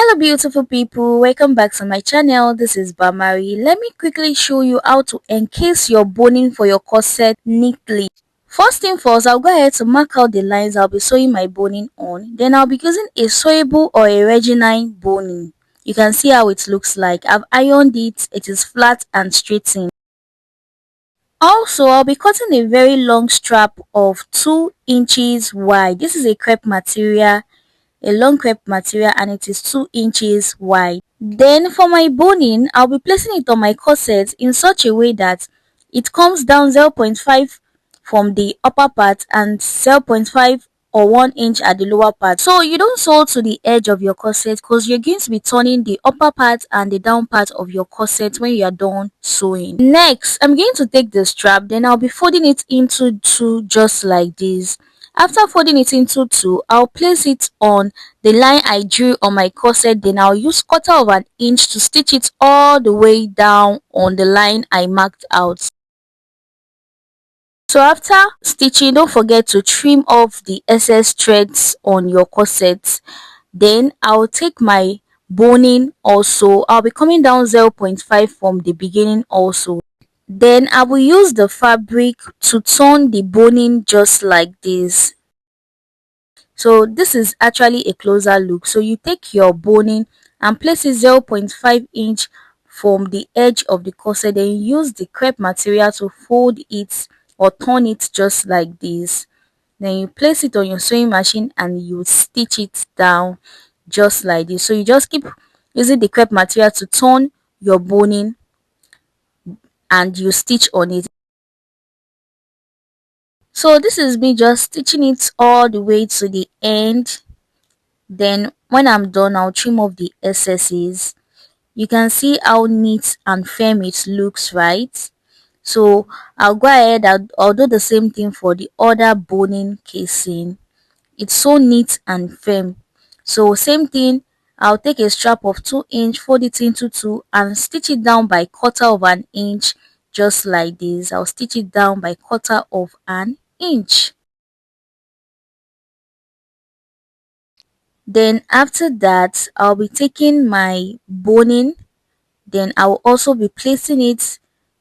Hello beautiful people, welcome back to my channel. This is Bamari. Let me quickly show you how to encase your boning for your corset neatly. First thing first, I'll go ahead to mark out the lines I'll be sewing my boning on. Then I'll be using a sewable or a Regine boning. You can see how it looks like. I've ironed it. It is flat and straightened. Also, I'll be cutting a very long strap of 2 inches wide. This is a crepe material, a long crepe material, and it is 2 inches wide. Then for my boning, I'll be placing it on my corset in such a way that it comes down 0.5 from the upper part and 0.5 or 1 inch at the lower part. So you don't sew to the edge of your corset because you're going to be turning the upper part and the down part of your corset when you are done sewing. Next, I'm going to take the strap, then I'll be folding it into two just like this. After folding it into two, I'll place it on the line I drew on my corset. Then I'll use 1/4 of an inch to stitch it all the way down on the line I marked out. So after stitching, don't forget to trim off the excess threads on your corset. Then I'll take my boning also. I'll be coming down 0.5 from the beginning also. Then I will use the fabric to turn the boning just like this. So this is actually a closer look. So you take your boning and place it 0.5 inch from the edge of the corset. Then you use the crepe material to fold it or turn it just like this. Then you place it on your sewing machine and you stitch it down just like this. So you just keep using the crepe material to turn your boning and you stitch on it. So this is me just stitching it all the way to the end. Then when I'm done, I'll trim off the excesses. You can see how neat and firm it looks, right? So I'll go ahead, I'll do the same thing for the other boning casing. It's so neat and firm. So same thing, I'll take a strap of 2 inch, fold it into two and stitch it down by 1/4 of an inch just like this. I'll stitch it down by 1/4 of an inch. Then after that, I'll be taking my boning, then I'll also be placing it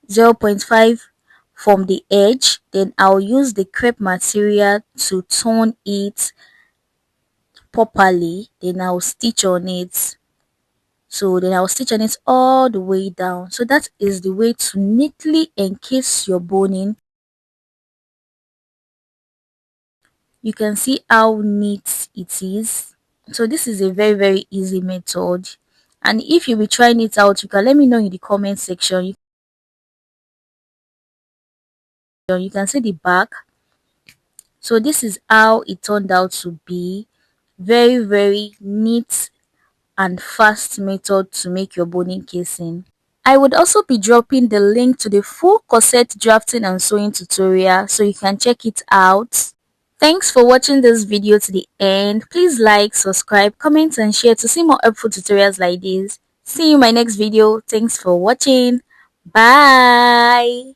0.5 from the edge. Then I'll use the crepe material to turn it properly. Then I'll stitch on it. So then I'll stitch on it all the way down. So that is the way to neatly encase your boning. You can see how neat it is. So this is a very easy method, and if you be trying it out, you can let me know in the comment section. You can see the back. So this is how it turned out to be. Very neat and fast method to make your boning casing. I would also be dropping the link to the full corset drafting and sewing tutorial so you can check it out. Thanks for watching this video to the end. Please like, subscribe, comment and share to see more helpful tutorials like this. See you in my next video. Thanks for watching. Bye.